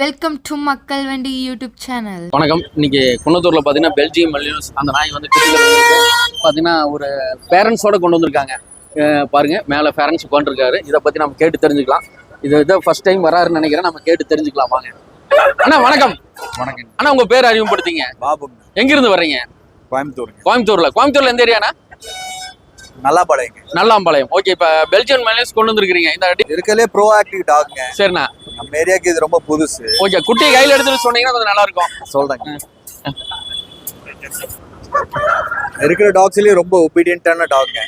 Welcome to மக்கள் வண்டி YouTube channel. வணக்கம். இன்னைக்கு குன்னத்தூர்ல பாத்தீங்கன்னா பெல்ஜியம் மல்யூஸ் அந்த நாய் வந்து பாத்தீங்கன்னா ஒரு பேரண்ட்ஸோட கொண்டு வந்திருக்காங்க. பாருங்க மேல பேரண்ட்ஸ் உட்காந்துருக்காரு. இதை பத்தி நம்ம கேட்டு தெரிஞ்சுக்கலாம். இதை ஃபர்ஸ்ட் டைம் வராருன்னு நினைக்கிறேன். நம்ம கேட்டு தெரிஞ்சுக்கலாம் வாங்க. அண்ணா வணக்கம். வணக்கம் அண்ணா, உங்க பேர் அறிமுகப்படுத்திங்க. பாபு. எங்க இருந்து வர்றீங்க? கோயம்புத்தூர்ல எந்த ஏரியாண்ணா? நல்லாம்பாளையம். ஓகே. இப்ப பெல்ஜியன் மல்யூஸ் கொண்டு வந்திருக்கீங்க. இந்த இருக்கலே ப்ரோ ஆக்டிவ் டாக்ங்க. சரிண்ணா. நம்ம ஏரியாக்கு இது ரொம்ப புதுசு. ஓகே. குட்டி கையில எடுத்துட்டு சொன்னீங்கன்னா கொஞ்சம் நல்லா இருக்கும். சொல்றேங்க. இருக்கிற டாக்ஸ்லயே ரொம்ப ஒபீடியன்ட்டான டாக்ங்க.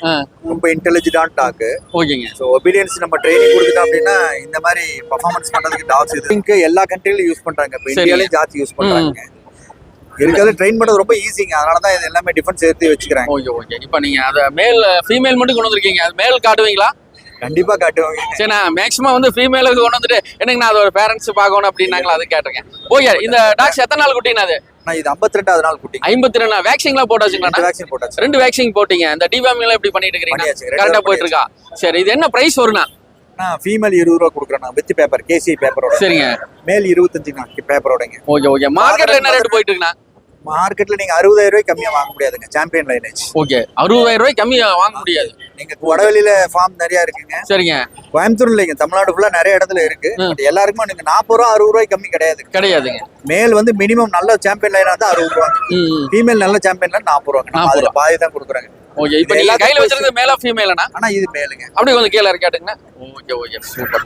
ரொம்ப இன்டெலிஜென்ட்டான டாக். ஓகேங்க. சோ ஒபீடியன்ஸ் நம்ம ட்ரைனிங் கொடுத்துட்டோம் அப்படின்னா இந்த மாதிரி பெர்ஃபார்மன்ஸ் பண்றதுக்கு டாக்ஸ் இது எல்லா கண்ட்ரிலயும் யூஸ் பண்றாங்க. இப்போ இந்தியாலயும் ஜாஸ்தி யூஸ் பண்றாங்க. இருக்கிறது ட்ரெயின் பண்றது ரொம்ப ஈஸிங்க. அதனால தான் இது எல்லாமே டிஃபரன்ஸ் சேர்த்து வச்சுக்கிறாங்க. ஓகே. இப்போ நீங்க அத மேல் ஃபீமேல் மட்டும் கொண்டு வந்திருக்கீங்க. அது மேல் காட்டுவீங்களா? கண்டிப்பா காட்டுவாங்க. சரி, நான் மேக்ஸிமம் வந்து ஃபீமேலுக்கு கொண்டு வந்துட்டு எனக்கு நான் அதோட பேரண்ட்ஸ் பார்க்கணும் அப்படின்னாங்களா, அது கேட்டிருக்கேன். ஓகே. இந்த டாக்ஸ் எத்தனை நாள் குட்டினா? அது இது 52வது நாள் குட்டி. 52 வேக்சின்லாம் போட்டாச்சுங்களா? வேக்சின் போட்டாச்சு. 2 வேக்சின் போட்டீங்க. இந்த டிவார்மிங்லாம் எப்படி பண்ணிட்டு இருக்கீங்க? கரெக்டா போயிட்டு இருக்கா? சரி, இது என்ன பிரைஸ் வரும்னா? ஃபீமேல் 20 ரூபா கொடுக்குறேன் வித் பேப்பர், கேசி பேப்பரோட. சரிங்க. மேல் 25 பேப்பரோடங்க. ஓகே. மார்க்கெட்ல என்ன ரேட் போயிட்டு இருக்குண்ணா? மார்க்கெட்ல நீங்க 60,000 ரூபாய் கம்மியா வாங்க முடியாதுங்க. Champion lineage. ஓகே. 60,000 ரூபாய் கம்மியா வாங்க முடியாது. நீங்க வடவெளியில ஃபார்ம் நிறைய இருக்குங்க. சரிங்க. கோயம்புத்தூர்ல இல்லைங்க, தமிழ்நாடு ஃபுல்லா நிறைய இடத்துல இருக்கு. எல்லாருக்குமே நீங்க 40 ரூபா 60 ரூபாய் கம்மி கிடையாதுங்க. மேல் வந்து மினிமம் நல்ல சாம்பியன் லைனா தான் 60 ரூபாங்க. ஃபீமேல் நல்ல சாம்பியன் லைன் 40 ரூபாங்க. அதுல பாதி தான் கொடுக்குறாங்க. ஓகே. இப்போ நீங்க கையில வச்சிருக்கிறது மேலா ஃபீமேலனா? ஆனா இது மேலுங்க. அப்படியே கொஞ்சம் கீழ கேட்டுங்க. ஓகே. சூப்பர்.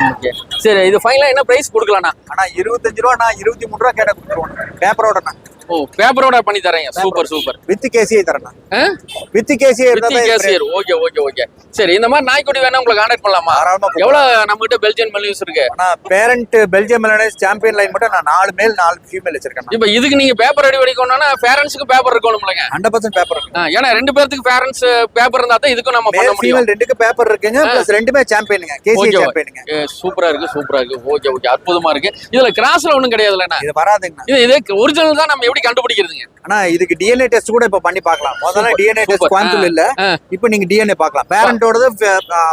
ஓகே. சரி, இது ஃபைனலா என்ன பிரைஸ் கொடுக்கலாம்னா? ஆனா 25 ரூபா, நான் 23 ரூபா கேட்ட கொடுத்துருவோம் பேப்பரோடனா. பேப்பரோட பண்ணி தரேன். சூப்பர். வித் கேசியே தரேன். வித் கேசியே ஓகே. சரி, இந்த மாதிரி நாய்க்குட்டி வேணா உங்களுக்கு கான்டாக்ட் பண்ணலாமா? எவ்வளவு நம்ம கிட்ட பெல்ஜியன் மல்யூஸ் இருக்கு? நான் பேரண்ட் பெல்ஜியம் மல்யூஸ் சாம்பியன் லைன் மட்டும் நான் 4 மேல் 4 ஃபீமேல் வச்சிருக்கேன். இப்போ இதுக்கு நீங்க பேப்பர் ரெடி பண்ணிக்கணும்னா பேரண்ட்ஸ்க்கு பேப்பர் இருக்கணும்லங்க? 100% பேப்பர் இருக்கு. ஏன்னா 2 பேருக்கு பேரண்ட்ஸ் பேப்பர் இருந்தா தான் இதுக்கு நம்ம பண்ண முடியும். ஃபீமேல் 2க்கு பேப்பர் இருக்குங்க. பிளஸ் 2மே சாம்பியனுங்க. கேசி சாம்பியனுங்க. சூப்பரா இருக்கு. ஓகே. அற்புதமா இருக்கு. இதுல கிராஸ்ல ஒண்ணும் கிடையாதுலண்ணா? இது வராதுங்க. இது ஒரிஜினல் தான். நம்ம எப்படி கண்டுபிடிக்கிறதுங்க? ஆனா இதுக்கு டிஎன்ஏ டெஸ்ட் கூட இப்ப பண்ணி பார்க்கலாம். முதல்ல டிஎன்ஏ டெஸ்ட் கோயம்புத்தூர்ல இல்ல, இப்போ நீங்க டிஎன்ஏ பார்க்கலாம். பேரண்டோட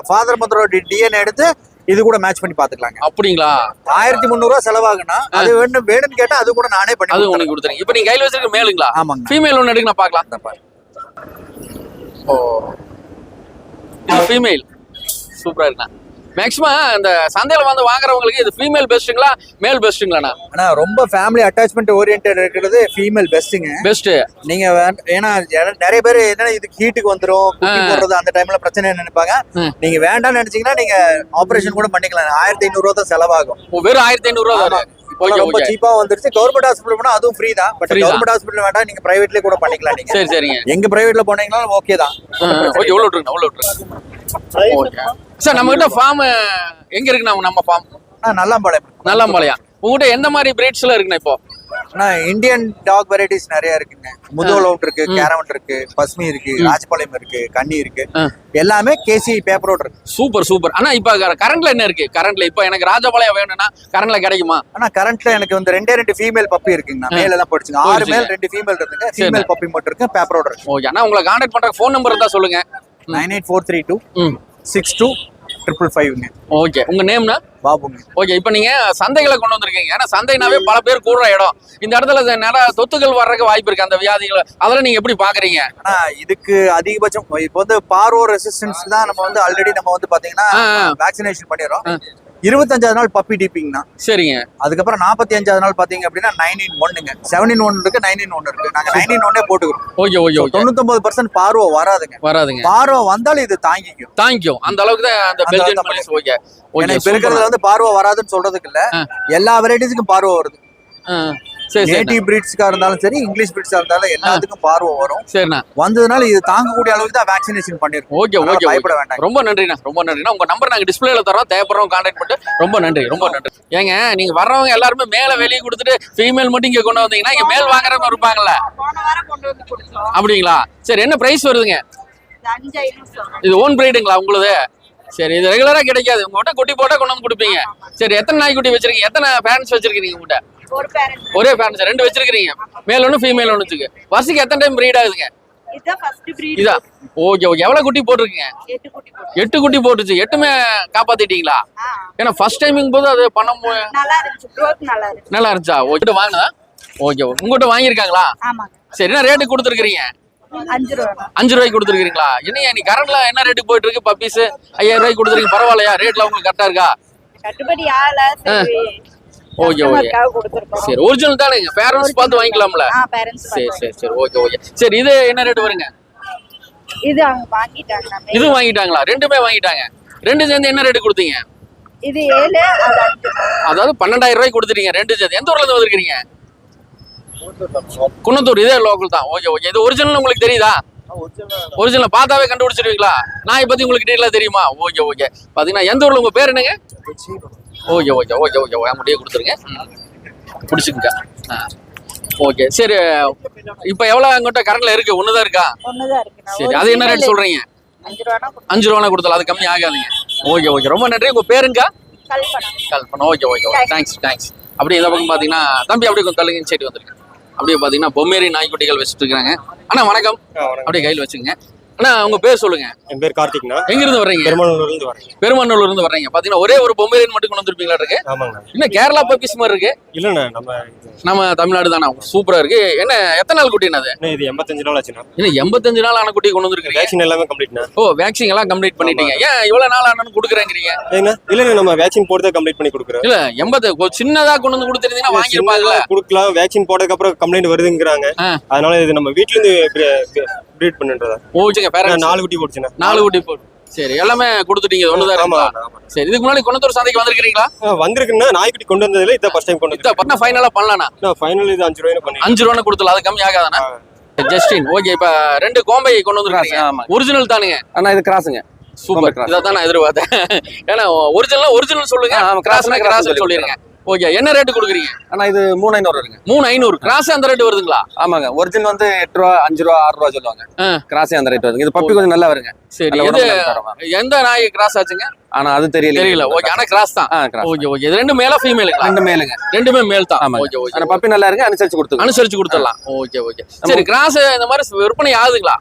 ஃபாதர் மதரோட டிஎன்ஏ எடுத்து இது கூட மேட்ச் பண்ணி பாத்துக்கலாங்க. அப்படிங்களா? 1300 ரூபாய் செலவாகுனா அது வேணும்னு கேட்டா அது கூட நானே பண்ணி அது உங்களுக்கு கொடுத்துறேன். இப்போ நீங்க கையில வச்சிருக்க மேலுங்களா? ஆமாங்க. ஃபீமேல் ஒன்னு எடுங்க, நான் பார்க்கலாம். இது ஃபீமேல். சூப்பரா இருக்குண்ணா. மேக்ஸிமம் இந்த சந்தையில வந்து வாங்குறவங்களுக்கு இது ஃபீமேல் பெஸ்ட்டுங்களா மேல் பெஸ்ட்டுங்களாண்ணா? ஆனா ரொம்ப ஃபேமிலி அட்டாச்மெண்ட் ஓரியன்டட் இருக்கிறது ஃபீமேல் பெஸ்ட்டுங்க. பெஸ்ட். நீங்க ஏன்னா நிறைய பேர் என்ன இதுக்கு ஹீட்டுக்கு வந்துரும், குட்டி போடுறது அந்த டைம்ல பிரச்சனை நினைப்பாங்க. நீங்க வேண்டாம்னு நினைச்சீங்கன்னா நீங்க ஆபரேஷன் கூட பண்ணிக்கலாம். 1500 ரூபா தான் செலவாகும். வெறும் 1500 ரூபா ரொம்ப சீப்பா வந்துருச்சு. கவர்மெண்ட் ஹாஸ்பிட்டல் போனா அதுவும் ஃப்ரீ தான். பட் கவர்மெண்ட் ஹாஸ்பிட்டல் வேண்டாம், நீங்க பிரைவேட்லயே கூட பண்ணிக்கலாம். நீங்க சரிங்க. எங்க பிரைவேட்ல போனீங்கன்னா ஓகே தான். ஓகே. எவ்வளவு விட்டுருங்க. ஓகே சார், நம்ம கிட்ட ஃபார்ம் எங்க இருக்குண்ணா? நம்ம ஃபார்ம் நல்லாம்பாளையம். உங்ககிட்ட எந்த மாதிரி பிரீட்ஸ்ல இருக்குண்ணா? இப்போ இந்தியன் டாக் வெரைட்டிஸ் நிறைய இருக்குங்க. முதல் அவுட் இருக்கு, கேரவன் இருக்கு, பஸ்மி இருக்கு, ராஜபாளையம் இருக்கு, கன்னி இருக்கு. எல்லாமே கேசி பேப்பரோட இருக்கு. சூப்பர். ஆனா இப்ப கரண்ட்ல என்ன இருக்கு? கரண்ட்ல இப்ப எனக்கு ராஜபாளையம் வேணும்னா கரண்ட்ல கிடைக்குமா? ஆனா கரண்ட்ல எனக்கு வந்து 2 ஃபீமேல் பப்பி இருக்குங்க. மேல் எல்லாம் படிச்சுங்க. 6 மேல் 2 ஃபீமேல் இருக்குங்க. ஃபீமேல் பப்பி மட்டும் இருக்கு, பேப்பரோட இருக்கு. ஓகே. அண்ணா, உங்களை கான்டாக்ட் பண்ற ஃபோன் நம்பர் இருந்தா சொல்லுங்க. 98432 6255. ஓகே. உங்க நேம்னா? பாபுங்க. ஓகே. இப்போ நீங்க சந்தைகளை கொண்டு வந்திருக்கீங்க. ஏன்னா சந்தைனாவே பல பேர் கூடுற இடம். இந்த இடத்துல நிறைய தொத்துகள் வர்றதுக்கு வாய்ப்பு இருக்கு. அந்த வியாதிகள் அதெல்லாம் நீங்க எப்படி பாக்குறீங்க? ஆனா இதுக்கு அதிகபட்சம் இப்போ வந்து பார்வோ ரெசிஸ்டன்ஸ் தான். நம்ம வந்து ஆல்ரெடி நம்ம வந்து பாத்தீங்கன்னா வேக்சினேஷன் பண்ணிடுறோம். 25வது நாள் பப்பி டிப்பிங்னா. சரிங்க. அதுக்கப்புறம் 45வது நாள் பாத்தீங்க அப்படின்னா 9 in 1ங்க. 7 in 1 இருக்கு, 9 in 1 இருக்கு. நாங்க 9 in 1 போட்டுக்கிறோம். ஓகே. 99% பார்வோ வராதுங்க. பார்வோ வந்தாலும் இது தாங்கிக்கும். அந்த அளவுக்கு தான் அந்த பெல்ஜியன் மல்யூஸ். ஓகே. இப்ப இருக்கிறதுல வந்து பார்வோ வராதுன்னு சொல்றதுக்கு இல்ல, எல்லா வெரைட்டிஸ்க்கும் பார்வோ வருது. நேட்டிவ் பிரீட்ஸ்க்கா இருந்தாலும் சரி, இங்கிலீஷ் பிரீட்ஸா இருந்தாலும் எல்லாத்துக்கும் பார்வை வரும். சரிண்ணா. வந்ததுனால இது தாங்கக்கூடிய அளவுக்கு தான் வேக்சினேஷன் பண்ணிருக்கோம். ஓகே. பயப்பட வேண்டாம். ரொம்ப நன்றிண்ணா. உங்க நம்பர் நாங்க டிஸ்பிளேல தரோம். தேவைப்படுறவங்க கான்டாக்ட் பண்ணிட்டு ரொம்ப நன்றி. ஏங்க, நீங்க வர்றவங்க எல்லாருமே மேல வெளியே கொடுத்துட்டு ஃபீமேல் மட்டும் இங்க கொண்டு வந்தீங்கன்னா இங்க மேல் வாங்குறவங்க இருப்பாங்கல்ல? அப்படிங்களா? சரி, என்ன பிரைஸ் வருதுங்க? இது ஓன் பிரீடுங்களா உங்களுது? சரி, இது ரெகுலரா கிடைக்காது. உங்ககிட்ட குட்டி போட்டா கொண்டு வந்து கொடுப்பீங்க. சரி, எத்தனை நாய்க்குட்டி வச்சிருக்கீங்க? எத்தனை பேரண்ட்ஸ் வச்சிருக்கீங்க உங்ககிட்ட? ஒரே பேரண்ட்ஸ் 2 வச்சிருக்கீங்க. மேல் ஒன்று ஃபீமேல் ஒன்று வச்சுக்கு. வருஷத்துக்கு எத்தனை டைம் ப்ரீட் ஆகுதுங்க? இதுதான் ஃபர்ஸ்ட் பிரீட். இதா ஓகே ஓகே. எவ்வளவு குட்டி போட்டிருக்கீங்க? 8 குட்டி போட்டு. 8 குட்டி போட்டுச்சு. 8மே காப்பாத்திட்டீங்களா? ஏன்னா ஃபர்ஸ்ட் டைமிங் போது அது நல்லா இருந்துச்சு. growth நல்லா இருந்துச்சு. நல்லா இருந்துச்சா? ஓகே வாங்கினதா? ஓகே உங்ககிட்ட வாங்கியிருக்காங்களா? ஆமாங்க. சரி என்ன ரேட்டு கொடுத்துருக்கீங்க? 5 ரூபாய். 5 ரூபாய்க்கு கொடுத்துருக்கீங்களா? என்னையா நீ கரண்ட்ல என்ன ரேட்டுக்கு போயிட்டு இருக்கு? பப்பீஸ் 5000 ரூபாய்க்கு கொடுத்துருக்கீங்க. பரவாயில்லையா? ரேட்ல உங்களுக்கு கரெக்டா இருக்கா? கட்டுப்படி ஆகல. சரி ஓகே ஓகே கொடுத்துருக்கோம். சரி ஒரிஜினல் தானேங்க? பேரண்ட்ஸ் பார்த்து வாங்கிக்கலாம்ல? பேரண்ட்ஸ். சரி சரி சரி ஓகே ஓகே. சரி இது என்ன ரேட் வருங்க? இது அவங்க வாங்கிட்டாங்க. இது வாங்கிட்டாங்களா? ரெண்டுமே வாங்கிட்டாங்க. ரெண்டு சேர்ந்து என்ன ரேட் கொடுத்தீங்க? இது 7 அது 5. அதாவது 12000 ரூபாய்க்கு கொடுத்துட்டீங்க ரெண்டு சேர்ந்து. எந்த ஊர்ல இருந்து வந்திருக்கீங்க? குன்னத்தூர். இதே லோக்கல் தான். Okay okay. இது ஒரிஜினல் உங்களுக்கு தெரியுதா? ஒரிஜினல் பார்த்தாவே கண்டுபிடிச்சிருவீங்களா? நாயை பத்தி உங்களுக்கு டீட்டெயிலா தெரியுமா? Okay okay. பாத்தீங்கன்னா எந்த ஊர்ல உங்க பேர் என்னங்க? Okay okay okay okay. முடிய கொடுத்துருங்க. பிடிச்சிருங்க. ஓகே சரி. இப்போ எவ்வளவு அங்கிட்ட கரண்ட்ல இருக்கு? ஒண்ணுதான் இருக்கா? ஒண்ணுதான் இருக்கு. சரி அது என்ன ரேட் சொல்றீங்க? 5 ரூபா கொடுத்தலாம். அது கம்மி ஆகாதீங்க. ஓகே ஓகே ரொம்ப நன்றி. உங்க பேருங்க? Kalpana. Okay okay okay. Thanks thanks. அப்படியே இந்த பக்கம் பாத்தீங்கன்னா தம்பி அப்படியே கொஞ்சம் தள்ளுங்க சைடு வந்துருங்க. அப்படியே பாத்தீங்கன்னா பொம்மேரி நாய்க்குட்டிகள் வச்சுட்டு இருக்காங்க. அண்ணா வணக்கம். அப்படியே கையில் வச்சுங்க. அண்ணா உங்க பேர் சொல்லுங்க. என் பேர் கார்த்திக்னா. எங்க இருந்து வர்றீங்க? பெருமானூர்ல இருந்து வரேன். பெருமானூர்ல இருந்து வர்றீங்க. பாத்தீங்கன்னா ஒரே ஒரு பொம்மேரியன் மட்டும் கொண்டு வந்திருப்பீங்களா இருக்கு? ஆமாங்க. இன்னும் கேரளா பப்பீஸ் மாதிரி இருக்கு. இல்லண்ணா நம்ம தமிழ்நாடு தானே. சூப்பரா இருக்கு. என்ன எத்தனை நாள் குட்டினா அது? இது 85 நாள் ஆச்சுண்ணா. இன்னும் 85 நாள் ஆன குட்டி கொண்டு வந்திருக்கீங்க. வேக்சின் எல்லாமே கம்ப்ளீட்னா. ஓ வேக்சின் எல்லாம் கம்ப்ளீட் பண்ணிட்டீங்க. ஏன் இவ்வளவு நாள் ஆனன்னு கொடுக்குறேங்கிறீங்க? ஏங்க இல்ல நம்ம வேக்சின் போட்டு கம்ப்ளீட் பண்ணி கொடுக்குறோம். இல்ல 80 சின்னதா கொண்டு வந்து கொடுத்துருந்தீங்கன்னா வாங்கிருப்பாங்கல்ல. கொடுக்கலாம். வேக்சின் போட்டதுக்கு அப்புறம் கம்ப்ளைண்ட் வருதுங்கறாங்க. அதனால இது நம்ம வீட்ல இருந்து ப்ரீட் பண்ணின்றதா. ஓகேங்க. பேரண்ட்ஸ் 4 குட்டி போட்டுச்சுனா. 4 குட்டி போட்டு. சரி எல்லாமே கொடுத்துட்டீங்க. ஒண்ணுதான் இருக்கா? சரி இதுக்கு முன்னாடி குன்னத்தூர் சந்தைக்கு வந்திருக்கீங்களா? வந்திருக்குன்னா நாய்க்குட்டி கொண்டு வந்ததுல இத ஃபர்ஸ்ட் டைம் கொண்டு வந்தேன். பண்ண ஃபைனலா பண்ணலாம்னா? நான் ஃபைனல் இது 5 ரூபாய்க்கு பண்ணி. 5 ரூபாய்க்கு கொடுத்தல. அது கம்மி ஆகாதானா? ஜஸ்டின். ஓகே இப்ப ரெண்டு கோம்பை கொண்டு வந்திருக்கீங்க. ஒரிஜினல் தானுங்க? ஆனா இது கிராஸ்ங்க. சூப்பர். இதான் நான் எதிர்பார்த்தேன். ஏன்னா ஒரிஜினல் சொல்லுங்க. கிராஸ்னா கிராஸ் சொல்லிருங்க. ஓகே என்ன ரேட் கொடுக்குறீங்க? ஆனா இது 3500 வருங்க. 3500. கிராஸ் அந்த ரேட் வருதுங்களா? ஆமாங்க. ஒரிஜினல் வந்து 8 ரூபா 5 ரூபா 6 ரூபா சொல்லுவாங்க. கிராஸ் அந்த ரேட் வருது. இது பப்பி கொஞ்சம் நல்லா வருங்க. சரி இது எந்த நாய் கிராஸ் ஆச்சுங்க? ஆனா அது தெரியல. ஓகே ஆனா கிராஸ் தான். Okay okay. இது ரெண்டு மேல ஃபீமேலுங்க? ரெண்டு மேலுங்க. ரெண்டுமே மேல் தான். Okay okay. ஆனா பப்பி நல்லா இருக்கு. அனுசரிச்சு கொடுத்துடலாம். Okay okay. சரி கிராஸ் இந்த மாதிரி விற்பனை ஆகுதுங்களா?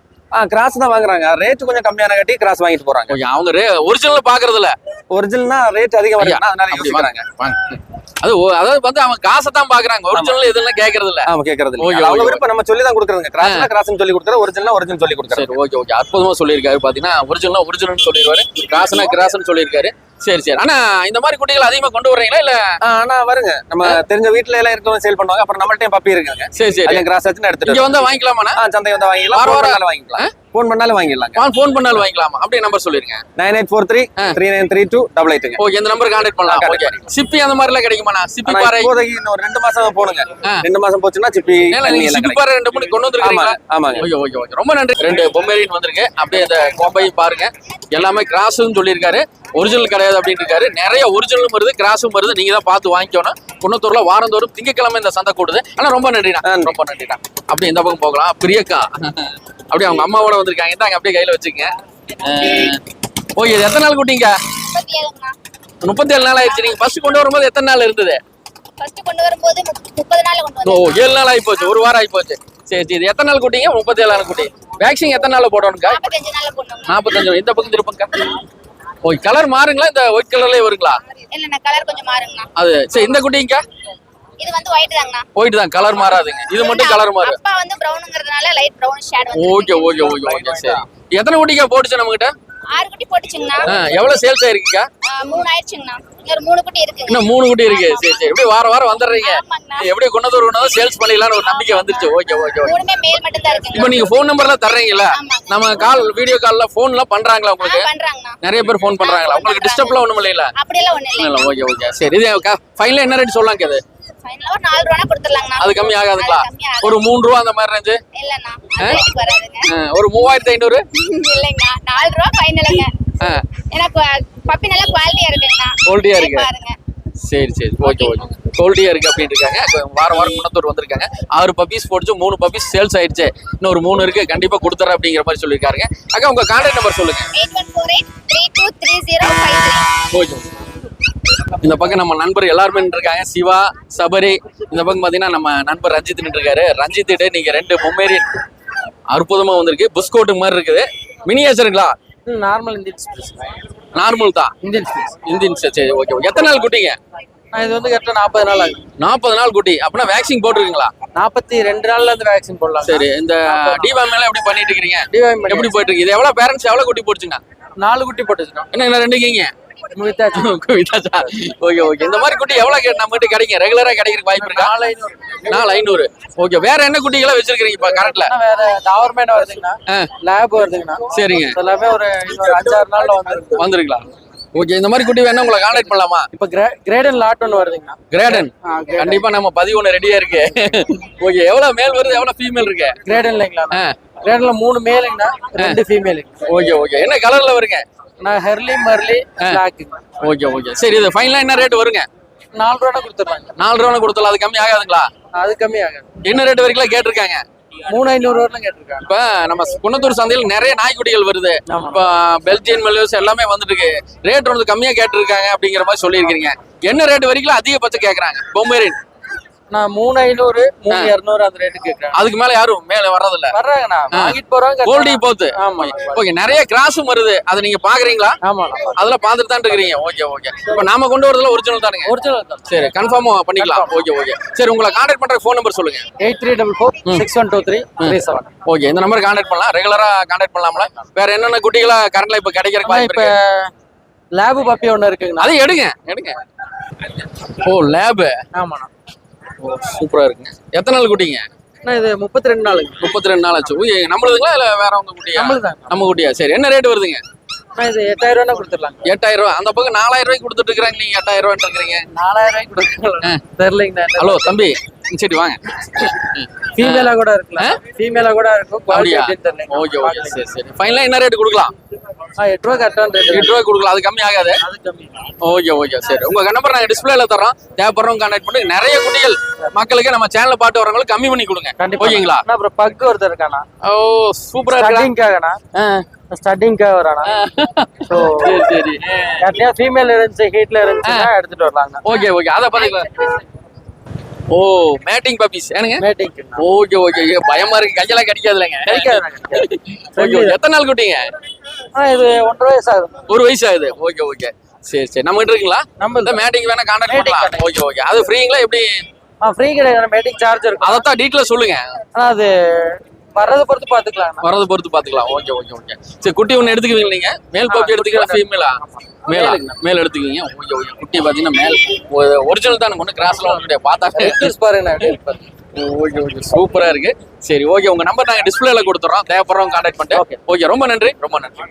கிராஸ் தான் வாங்குறாங்க. ரேட் கொஞ்சம் கம்மியான கட்டி கிராஸ் வாங்கிட்டு போறாங்க. ஓகே அவங்க ஒரிஜினல் பாக்குறது இல்ல. ஒரிஜினல்னா ரேட் அதிகம் வருதுன்னா அதனால யோசிக்கிறாங்க. அதாவது வந்து அவங்க காசை தான் பாக்குறாங்க. ஒரிஜினல் இதெல்லாம் கேக்குறது இல்ல. ஆமா கேக்குறது இல்ல. அவங்க விருப்பம் நம்ம சொல்லி தான் கொடுக்குறாங்க. கிராஸ்னா கிராஸ்னு சொல்லி கொடுக்குறோம். ஒரிஜினல் சொல்லி கொடுக்குறாங்க. சரி ஓகே ஓகே. அற்புதமா சொல்லியிருக்காரு. பாத்தீங்கன்னா ஒரிஜினல் சொல்லிடுவாரு. கிராஸ்னா கிராஸ்னு சொல்லியிருக்காரு. சரி சரி. ஆனா இந்த மாதிரி குட்டிகள் அதிகமா கொண்டு வர்றீங்களா இல்ல? ஆனா வருங்க. நம்ம தெரிஞ்ச வீட்ல எல்லாம் இருக்கவங்க சேல் பண்ணுவாங்க. அப்புறம் நம்மள்ட்டயும் பப்பி இருக்காங்க. சரி சரி. அங்க கிராஸ் ஆச்சுன்னு எடுத்துட்டு இங்க வந்தா வாங்கிக்கலாமா? சந்தை வந்தா வாங்கிக்கலாம். ஃபோன் பண்ணாலும் வாங்கிடலாம். ஃபோன் பண்ணாலும் வாங்கிக்கலாமா? அப்படியே நம்பர் சொல்லிருங்க. 9843 393288. ஓகே இந்த நம்பர் கான்டாக்ட் பண்ணலாம். ஓகே சிப்பி அந்த மாதிரி எல்லாம் கிடைக்குமாண்ணா? சிப்பி பாறை இப்போதைக்கு இன்னும் 2 மாசம் போணுங்க. 2 மாசம் போச்சுன்னா சிப்பி சிப்பி பாறை 2 மணி கொண்டு வந்திருக்கீங்களா? ஆமாங்க. Okay okay okay. ரொம்ப நன்றி. 2 பொம்மேரியன் வந்திருக்கு. அப்படியே இந்த கோம்பை பாருங்க. எல்லாமே கிராஸ்னு சொல்லியிருக்காரு. ஒரிஜினல் கிடையாது அப்படின்னு இருக்காரு. நிறைய ஒரிஜினலும் வருது கிராஸும் வருது. நீங்க தான் பார்த்து வாங்கிக்கணும். குன்னத்தூர்ல வாரந்தோறும் திங்கக்கிழமை இந்த சந்தை கூடுது. ஆனா ரொம்ப நன்றிண்ணா. ரொம்ப நன்றிண்ணா. அப்படியே இந்த பக்கம் போகலாம். பிரியக்கா அப்படியே அவங்க அம்மாவோட வந்திருக்காங்க. இந்தாங்க அப்படியே கையில வச்சுக்கங்க. ஓகே இது எத்தனை நாள் குட்டிங்க? 37 நாள் ஆயிடுச்சு. நீங்க ஃபர்ஸ்ட் கொண்டு வரும்போது எத்தனை நாள் இருந்தது? ஃபர்ஸ்ட் கொண்டு வரும்போது 30 நாள் கொண்டு வந்தோம். ஓ 7 நாள் ஆயி போச்சு. ஒரு வாரம் ஆயி போச்சு. சரி சரி. எத்தனை நாள் குட்டிங்க? 37 நாள் குட்டி. வேக்சின் எத்தனை நாள்ல போடணும்க்கா? 45 நாள்ல போடணும். 45. இந்த பக்கம் திருப்பங்க. ஓ கலர் மாறுங்களா? இந்த ஒயிட் கலர்லயே வருங்களா? இல்லண்ணா கலர் கொஞ்சம் மாறுங்கண்ணா. அது சரி. இந்த குட்டிங்க? இது வந்து ஒயிட் தாங்கண்ணா. ஒயிட் தான். கலர் மாறாதுங்க. இது மட்டும் கலர் மாறு. அப்பா வந்து பிரவுன்ங்கிறதுனால லைட் பிரவுன் ஷேட் வந்து. Okay okay okay okay. சரி எத்தனை குட்டிங்க போட்டுச்சு நம்ம கிட்ட? 6 குட்டி போட்டுச்சுங்கண்ணா. எவ்வளவு சேல்ஸ் ஆயிருக்குங்க? 3 ஆயிடுச்சுங்கண்ணா. இன்னொரு 3 குட்டி இருக்குங்க. இன்னும் 3 குட்டி இருக்கு. சரி சரி. எப்படி வாரம் வந்துடுறீங்க? எப்படி கொண்டு சேல்ஸ் பண்ணிடலாம்னு ஒரு நம்பிக்கை வந்துருச்சு. Okay okay okay. 3மே மேல் மட்டும் தான் இருக்குங்க. இப்போ நீங்க ஃபோன் நம்பர்லாம் தர்றீங்கல்ல? நம்ம வீடியோ கால்ல ஃபோன்லாம் பண்றாங்களா உங்களுக்கு? பண்றாங்கண்ணா. நிறைய பேர் ஃபோன் பண்றாங்களா? உங்களுக்கு டிஸ்டர்ப்லாம் ஒண்ணும் இல்லைல? அப்படியெல்லாம் ஒண்ணும் இல்ல. Okay okay. சரி இது ஃபைனலா என்ன ரேட் சொல்லலாம் கேது? ஃபைனலா ஒரு 4 ரூபாய் கொடுத்துறலாம்ண்ணா. அது கம்மி ஆகாதுங்களா? ஒரு 3 ரூபாய் அந்த மாதிரி ரேஞ்ச்? இல்லண்ணா அதுக்கு வராதுங்க. ஒரு 3500? இல்லங்க 4 ரூபாய் ஃபைனலுங்க. எனக்கு பப்பி நல்ல குவாலிட்டியா இருக்குங்கண்ணா. குவாலிட்டியா இருக்கு. பாருங்க. சரி சரி. Okay okay. குவாலிட்டியா இருக்கு அப்படின்னு இருக்காங்க. வாரம் குன்னத்தூர் வந்திருக்காங்க. 6 பப்பீஸ் போட்டுச்சு. 3 பப்பீஸ் சேல்ஸ் ஆயிடுச்சு. இன்னொரு 3 இருக்கு. கண்டிப்பா கொடுத்துறேன் அப்படிங்கிற மாதிரி சொல்லியிருக்காங்க. அக்கா உங்க கான்டாக்ட் நம்பர் சொல்லுங்க. 8148323053. ஓகே. இந்த பக்கம் நம்ம நண்பர் எல்லாருமே இருக்காங்க. சிவா சபரி. இந்த பக்கம் பாத்தீங்கன்னா நம்ம நண்பர் ரஞ்சித் இருக்காரு. ரஞ்சித் நீங்க 2 பொம்மேரியன் அற்புதமா வந்திருக்கு. புஸ்கோட்டு மாதிரி இருக்குது. மினியேச்சருங்களா? நார்மல் இந்தியன் ஸ்பீஸ். நார்மல் தான். இந்தியன் ஸ்பீஸ். இந்தியன் சரி ஓகே. எத்தனை நாள் குட்டிங்க? இது வந்து கரெக்டாக 40 நாள் ஆகுது. 40 நாள் குட்டி. அப்படின்னா வேக்சின் போட்டிருக்கீங்களா? 42 நாள்ல இருந்து வேக்சின் போடலாம். சரி. இந்த டிவாம் மேல எப்படி பண்ணிட்டு இருக்கீங்க? டிவாம் எப்படி போயிட்டு இருக்கு? இது எவ்வளவு பேரண்ட்ஸ் எவ்வளவு குட்டி போட்டுச்சுங்க? 4 குட்டி போட்டுச்சுக்கோம். என்ன 2 கீங்க? வித்தாச்சு. Okay okay. இந்த மாதிரி குட்டி எவ்வளவு நம்ம கிட்ட கிடைக்கும்? ரெகுலரா கிடைக்கிறதுக்கு வாய்ப்பு இருக்கா? 4,500. ஓகே. வேற என்ன குட்டிகளா வச்சிருக்கீங்க இப்ப கரெக்ட்ல? வேற டாவர்மேன் வருதுங்கண்ணா, லேப் வருதுங்கண்ணா. சரிங்க. எல்லாமே ஒரு 5-6 நாள்ல வந்துருக்கலாம். ஓகே. இந்த மாதிரி குட்டி வேணா உங்களை கான்டாக்ட் பண்ணலாமா? இப்ப கிரேடன் லாட் ஒன்று வருதுங்கண்ணா. கிரேடன் கண்டிப்பா நம்ம பதிவு ஒன்று ரெடியா இருக்கு. ஓகே. எவ்வளவு மேல் வருது, எவ்வளவு ஃபீமேல் இருக்கு? கிரேடன் இல்லைங்களா? கிரேடன்ல 3 மேலுங்கண்ணா, 2 ஃபீமேல். Okay okay. என்ன கலர்ல வருங்க? நான் ஹெர்லி மர்லி பிளாக். Okay okay. சரி. இது ஃபைனலா என்ன ரேட் வருங்க? 4 ரூபா கொடுத்துருவாங்க. 4 ரூபா கொடுத்தலாம். அது கம்மி ஆகாதுங்களா? அது கம்மி ஆகாது. என்ன ரேட் வரைக்கும் கேட்டிருக்காங்க? 3,500 வரலாம் கேட்டிருக்காங்க. இப்ப நம்ம குன்னத்தூர் சந்தையில் நிறைய நாய்க்குட்டிகள் வருது. இப்ப பெல்ஜியன் மெல்லியோஸ் எல்லாமே வந்துட்டு இருக்கு. ரேட் வந்து கம்மியா கேட்டிருக்காங்க அப்படிங்கிற மாதிரி சொல்லியிருக்கீங்க. என்ன ரேட் வரைக்கும் அதிகபட்சம் கேக்குறாங்க? பொம்மேரியன் நான் 3,500 3,200 அந்த ரேட்டு கேட்கறேன். அதுக்கு மேல யாரும் மேல வர்றதில்ல. வர்றாங்கண்ணா, வாங்கிட்டு போறாங்க. கோல்டி போத்து. ஆமா. ஓகே. நிறைய கிராஸும் வருது. அதை நீங்க பாக்குறீங்களா? ஆமா. அதெல்லாம் பாத்துட்டு தான் இருக்கீங்க. Okay okay. இப்ப நாம கொண்டு வரதுல ஒரிஜினல் தானுங்க? ஒரிஜினல் தான். சரி. கன்ஃபார்ம் பண்ணிக்கலாம். Okay okay. சரி. உங்களை கான்டாக்ட் பண்ற ஃபோன் நம்பர் சொல்லுங்க. 8344612337. ஓகே. இந்த நம்பர் கான்டாக்ட் பண்ணலாம். ரெகுலரா கான்டாக்ட் பண்ணலாம்ல? வேற என்னென்ன குட்டிகளா கரண்ட்ல இப்ப கிடைக்கிறதுக்கு வாய்ப்பு இப்ப இருக்கு? லேப் பப்பி ஒண்ணு இருக்குங்கண்ணா. அதை எடுங்க. ஓ லேப். ஆமாண்ணா. ஓ சூப்பரா இருக்குங்க. எத்தனை நாள் குட்டிங்க? இது 32 நாளுங்க. 32 நாள் ஆச்சு. நம்மளுதுங்களா இல்ல வேறவங்க குட்டியா? நம்மளுதான். நம்ம குட்டியா? சரி. என்ன ரேட் வருதுங்க? இது 8,000 ரூபா கொடுத்துடலாம். 8,000 ரூபாய். அந்த பக்கம் 4,000 ரூபாய்க்கு கொடுத்துட்டு இருக்காங்க. நீங்க 8,000 ரூபாய் இருக்கீங்க. 4,000 ரூபாய்க்கு கொடுத்துடலாம். தெரியலங்கண்ணா. ஹலோ தம்பி, சரி வாங்க. ஃபீமேலா கூட இருக்கலாம். ஃபீமேலா கூட இருக்கும். குவாலிட்டி எப்படின்னு தெரியல. Okay okay. சரி சரி. ஃபைனலா என்ன ரேட் கொடுக்கலாம்? 8 ரூபா கரெக்டான ரேட். 8 ரூபாய் கொடுக்கலாம். அது கம்மி ஆகாது? அது கம்மி. Okay okay. சரி. உங்க நம்பர் நாங்க டிஸ்பிளேல தரோம். தேவைப்படுறவங்க கான்டாக்ட் பண்ணி நிறைய குட்டிகள் மக்களுக்கு நம்ம சேனல்ல பாட்டு வரவங்களுக்கு கம்மி பண்ணி கொடுங்க. ஓகேங்களா? அப்புறம் பக் ஒருத்தர் இருக்கானா? ஓ சூப்பரா இருக்கு. ஸ்டட்டிங்காகனா? ஸ்டட்டிங்காக வரானா? சோ சரி சரி. யார்ட்டையா ஃபீமேல் இருந்துச்சு, ஹீட்ல இருந்துச்சுன்னா எடுத்துட்டு வரலாங்க. Okay okay. அத பாத்துக்கலாம். ஓ மேட்டிங் பப்பீஸ் ஏனுங்க? மேட்டிங். Okay okay. பயமா இருக்கு. கையெல்லாம் கடிக்காதுலங்க? ஓகே. எத்தனை நாள் குட்டிங்க? இது 1.5 வயசு ஆகுது. 1 வயசு ஆகுது. Okay okay. சரி சரி. நம்ம கிட்ட இருக்குங்களா? நம்ம இந்த மேட்டிங் வேணா கான்டாக்ட் பண்ணலாம். Okay okay. அது ஃப்ரீங்களா எப்படி? ஃப்ரீ கிடையாது. மேட்டிங் சார்ஜ் இருக்கும். அதத்தான் டீட்டெயிலா சொல்லுங்க. அது வரத பொறுத்து பாத்துக்கலாம். வரத பொறுத்து பாத்துக்கலாம். Okay okay okay. சரி. குட்டி ஒன்னு எடுத்துக்குவீங்க நீங்க? மேல் பப்பி எடுத்துக்கலாம். ஃபீமேலா? மேல் எடுத்துக்குவீங்க. Okay okay. குட்டி பாத்தீங்கன்னா மேல் ஒரிஜினல் தான். ஒண்ணு கிராஸ்ல வந்து பார்த்தாலே பாருங்க. Okay okay. சூப்பரா இருக்கு. சரி ஓகே. உங்க நம்பர் நாங்க டிஸ்பிளேல கொடுத்துறோம். தேவைப்படுறவங்க கான்டாக்ட் பண்ணிட்டு. ஓகே. ரொம்ப நன்றி. ரொம்ப நன்றி.